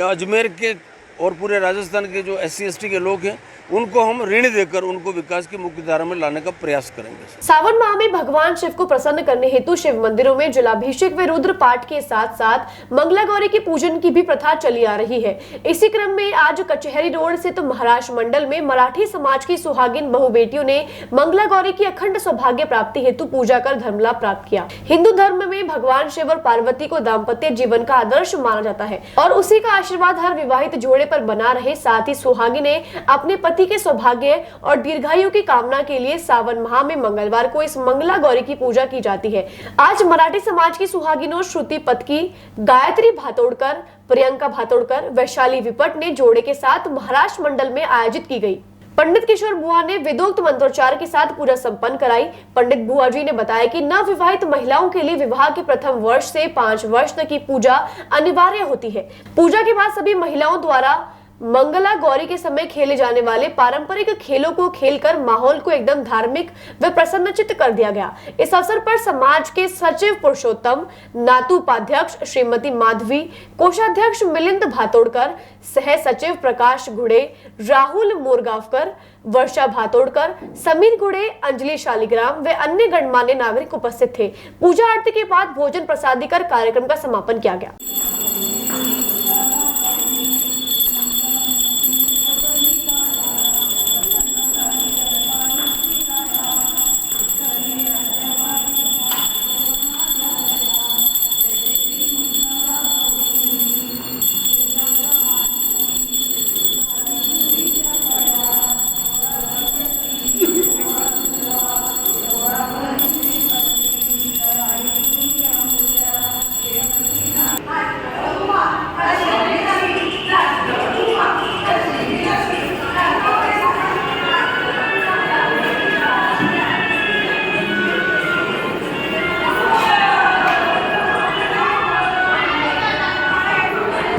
अजमेर के और पूरे राजस्थान के जो SC/ST के लोग हैं, उनको हम ऋण देकर उनको विकास की मुख्य धारा में लाने का प्रयास करेंगे। सावन माह में भगवान शिव को प्रसन्न करने हेतु शिव मंदिरों में जलाभिषेक व रुद्र पाठ के साथ साथ मंगला गौरी की पूजन की भी प्रथा चली आ रही है। इसी क्रम में आज कचहरी रोड स्थित महाराष्ट्र मंडल में मराठी समाज की सुहागिन बहु बेटियों ने मंगला गौरी की अखंड सौभाग्य प्राप्ति हेतु पूजा कर धर्म लाभ प्राप्त किया। हिंदू धर्म में भगवान शिव और पार्वती को दाम्पत्य जीवन का आदर्श माना जाता है और उसी का आशीर्वाद हर विवाहित जोड़े पर बना रहे। साथ ही सुहागिन ने अपने पति के सौभाग्य और दीर्घायु की कामना के लिए सावन माह में मंगलवार को इस मंगला गौरी की पूजा की जाती है। आज मराठी समाज की सुहागिनों श्रुति पत्की, गायत्री भातोड़कर, प्रियंका भातोड़कर, वैशाली विपट ने जोड़े के साथ महाराष्ट्र मंडल में आयोजित की गई। पंडित किशोर बुआ ने वेदोक्त मंत्रोच्चार के साथ पूजा संपन्न कराई। पंडित बुआ जी ने बताया कि नवविवाहित महिलाओं के लिए विवाह के प्रथम वर्ष से 5 वर्ष तक की पूजा अनिवार्य होती है। पूजा के बाद सभी महिलाओं द्वारा मंगला गौरी के समय खेले जाने वाले पारंपरिक खेलों को खेलकर माहौल को एकदम धार्मिक व प्रसन्नचित्त कर दिया गया। इस अवसर पर समाज के सचिव पुरुषोत्तम, नातू उपाध्यक्ष श्रीमती माधवी, कोषाध्यक्ष मिलिंद भातोड़कर, सह सचिव प्रकाश घुड़े, राहुल मोरगांवकर, वर्षा भातोड़कर, समीर घुड़े, अंजलि शालिग्राम व अन्य गणमान्य नागरिक उपस्थित थे। पूजा आरती के बाद भोजन प्रसादी कर कार्यक्रम का समापन किया गया।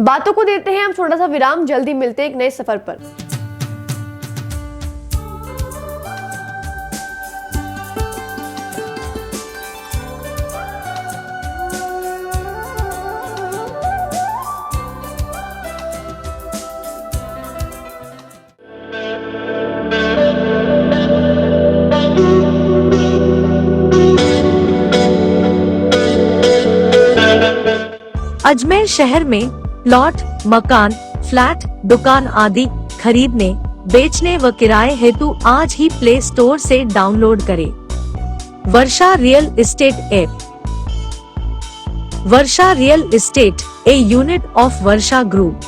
बातों को देते हैं हम छोटा सा विराम, जल्दी मिलते हैं एक नए सफर पर। अजमेर शहर में प्लॉट, मकान, फ्लैट, दुकान आदि खरीदने, बेचने व किराए हेतु आज ही प्ले स्टोर से डाउनलोड करें Varsha real estate app. Varsha real estate, a unit of Varsha group,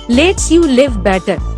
lets you live better.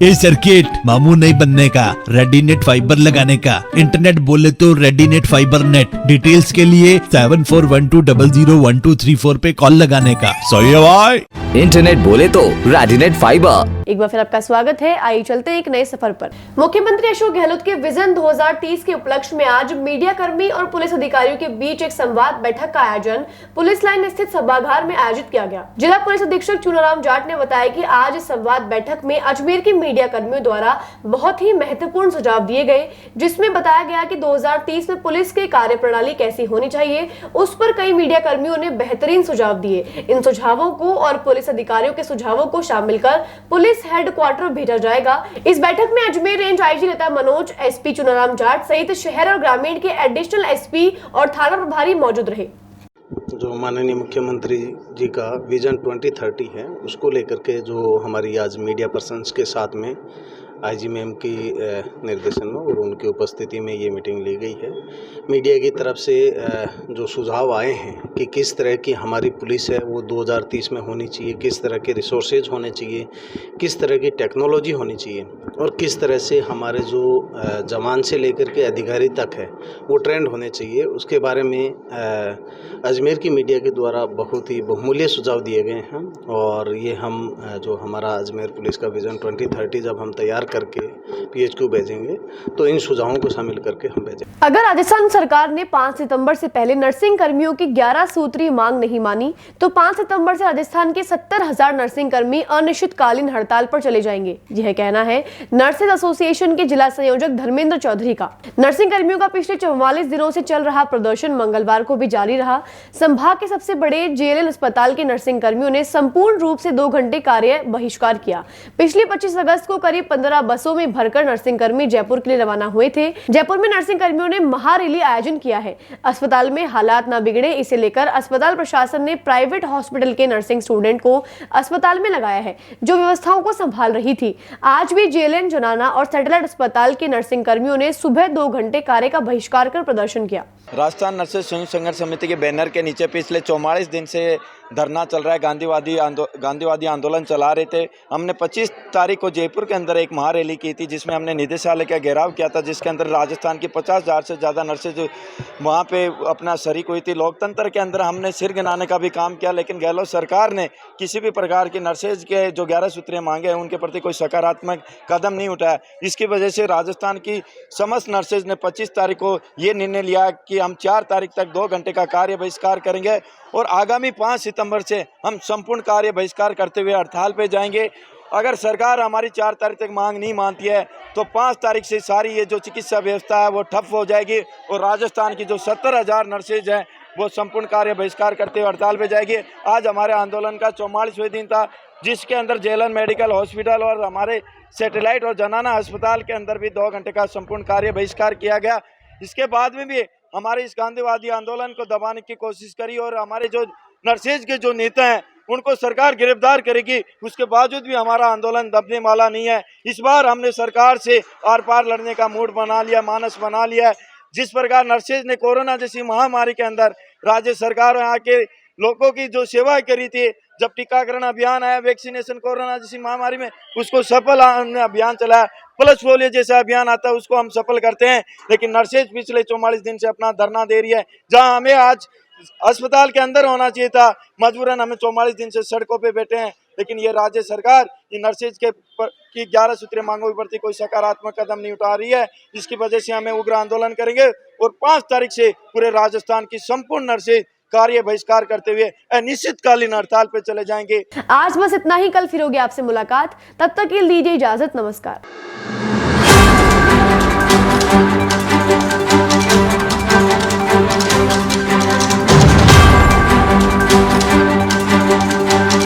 ये सर्किट मामू नहीं बनने का, रेडीनेट फाइबर लगाने का। इंटरनेट बोले तो रेडीनेट फाइबर नेट। डिटेल्स के लिए 7412001234 पे कॉल लगाने का। सही है भाई। इंटरनेट बोले तो रेडीनेट फाइबर। एक बार फिर आपका स्वागत है। आइए चलते हैं एक नए सफर पर। मुख्यमंत्री अशोक गहलोत के विजन 2030 के उपलक्ष्य में आज मीडिया कर्मी और पुलिस अधिकारियों के बीच एक संवाद बैठक का आयोजन पुलिस लाइन स्थित सभागार में आयोजित किया गया। जिला पुलिस अधीक्षक चुनाराम जाट ने बताया कि आज इस संवाद बैठक में अजमेर के मीडिया कर्मियों द्वारा बहुत ही महत्वपूर्ण सुझाव दिए गए, जिसमें बताया गया कि 2030 में पुलिस की कार्यप्रणाली कैसी होनी चाहिए, उस पर कई मीडिया कर्मियों ने बेहतरीन सुझाव दिए। इन सुझावों को और पुलिस अधिकारियों के सुझावों को शामिल कर पुलिस हेडक्वार्टर भेजा जाएगा। इस बैठक में अजमेर रेंज आईजी लता मनोज, एसपी चुनाराम जाट सहित शहर और ग्रामीण के एडिशनल एसपी और थाना प्रभारी मौजूद रहे। जो माननीय मुख्यमंत्री जी का विजन 2030 है, उसको लेकर के जो हमारी आज मीडिया पर्सन्स के साथ में आईजी मैम की निर्देशन में और उनकी उपस्थिति में ये मीटिंग ली गई है। मीडिया की तरफ से जो सुझाव आए हैं कि किस तरह की हमारी पुलिस है वो 2030 में होनी चाहिए, किस तरह के रिसोर्सेज होने चाहिए, किस तरह की टेक्नोलॉजी होनी चाहिए और किस तरह से हमारे जो जवान से लेकर के अधिकारी तक है वो ट्रेंड होने चाहिए, उसके बारे में अजमेर की मीडिया के द्वारा बहुत ही बहुमूल्य सुझाव दिए गए हैं। और ये हम जो हमारा अजमेर पुलिस का विजन 2030 जब हम तैयार करके PHQ भेजेंगे तो इन सुझावों को शामिल करके हम भेजेंगे। अगर राजस्थान सरकार ने 5 सितंबर से पहले नर्सिंग कर्मियों की 11 सूत्री मांग नहीं मानी तो 5 सितंबर से राजस्थान के 70,000 नर्सिंग कर्मी अनिश्चितकालीन हड़ताल पर चले जाएंगे। यह कहना है नर्सेज एसोसिएशन के जिला संयोजक धर्मेंद्र चौधरी का। नर्सिंग कर्मियों का पिछले 44 दिनों से चल रहा प्रदर्शन मंगलवार को भी जारी रहा। संभाग के सबसे बड़े JLL अस्पताल के नर्सिंग कर्मियों ने संपूर्ण रूप से 2 घंटे कार्य बहिष्कार किया। पिछले 25 अगस्त को करीब 15 12 बसों में भरकर नर्सिंग कर्मी जयपुर के लिए रवाना हुए थे। जयपुर में नर्सिंग कर्मियों ने महारैली आयोजन किया है। अस्पताल में हालात न बिगड़े, इसे लेकर अस्पताल प्रशासन ने प्राइवेट हॉस्पिटल के नर्सिंग स्टूडेंट को अस्पताल में लगाया है, जो व्यवस्थाओं को संभाल रही थी। आज भी जेएलएन, जनाना और सैटेलाइट अस्पताल के नर्सिंग कर्मियों ने सुबह 2 घंटे कार्य का बहिष्कार कर प्रदर्शन किया। राजस्थान नर्सेज संयुक्त संघर्ष समिति के बैनर के नीचे पिछले 44 दिन से धरना चल रहा है, गांधीवादी आंदोलन चला रहे थे। हमने 25 तारीख को जयपुर के अंदर एक महारैली की थी, जिसमें हमने निदेशालय का घेराव किया था, जिसके अंदर राजस्थान की 50,000 से ज़्यादा नर्सेज वहाँ पे अपना शरीक हुई थी। लोकतंत्र के अंदर हमने सिर गिनाने का भी काम किया, लेकिन गहलोत सरकार ने किसी भी प्रकार की नर्सेज के जो 11 सूत्रीय मांगे हैं उनके प्रति कोई सकारात्मक कदम नहीं उठाया। इसकी वजह से राजस्थान की समस्त नर्सेज ने 25 तारीख को ये निर्णय लिया कि हम 4 तारीख तक 2 घंटे का कार्य बहिष्कार करेंगे और आगामी 5 सितंबर से हम संपूर्ण कार्य बहिष्कार करते हुए हड़ताल पे जाएंगे। अगर सरकार हमारी 4 तारीख तक मांग नहीं मानती है तो 5 तारीख से सारी ये जो चिकित्सा व्यवस्था है वो ठप हो जाएगी और राजस्थान की जो 70,000 नर्सेज हैं वो संपूर्ण कार्य बहिष्कार करते हुए हड़ताल पे जाएगी। आज हमारे आंदोलन का 44वें दिन था, जिसके अंदर जेएलएन मेडिकल हॉस्पिटल और हमारे सैटेलाइट और जनाना अस्पताल के अंदर भी 2 घंटे का संपूर्ण कार्य बहिष्कार किया गया। इसके बाद में भी हमारे इस गांधीवादी आंदोलन को दबाने की कोशिश करी और हमारे जो नर्सेज के जो नेता हैं उनको सरकार गिरफ्तार करेगी। उसके बावजूद भी हमारा आंदोलन दबने वाला नहीं है। इस बार हमने सरकार से आर पार लड़ने का मूड बना लिया, मानस बना लिया है। जिस प्रकार नर्सेज ने कोरोना जैसी महामारी के अंदर राज्य सरकार यहाँ के लोगों की जो सेवा करी थी, जब टीकाकरण अभियान आया, वैक्सीनेशन कोरोना जैसी महामारी में, उसको सफल हमने अभियान चलाया। प्लस पोलियो जैसा अभियान आता है उसको हम सफल करते हैं, लेकिन नर्सेज पिछले 44 दिन से अपना धरना दे रही है। जहां हमें आज अस्पताल के अंदर होना चाहिए था, मजबूरन हमें 44 दिन से सड़कों पे बैठे हैं। लेकिन ये राज्य सरकार ये नर्सेज की 11 सूत्रीय मांगों के प्रति कोई सकारात्मक कदम नहीं उठा रही है। इसकी वजह से हमें उग्र आंदोलन करेंगे और 5 तारीख से पूरे राजस्थान की संपूर्ण नर्सेज कार्य बहिष्कार करते हुए अनिश्चितकालीन हड़ताल पे चले जाएंगे। आज बस इतना ही, कल फिर होगी आपसे मुलाकात। तब तक के लिए दीजिए इजाजत, नमस्कार।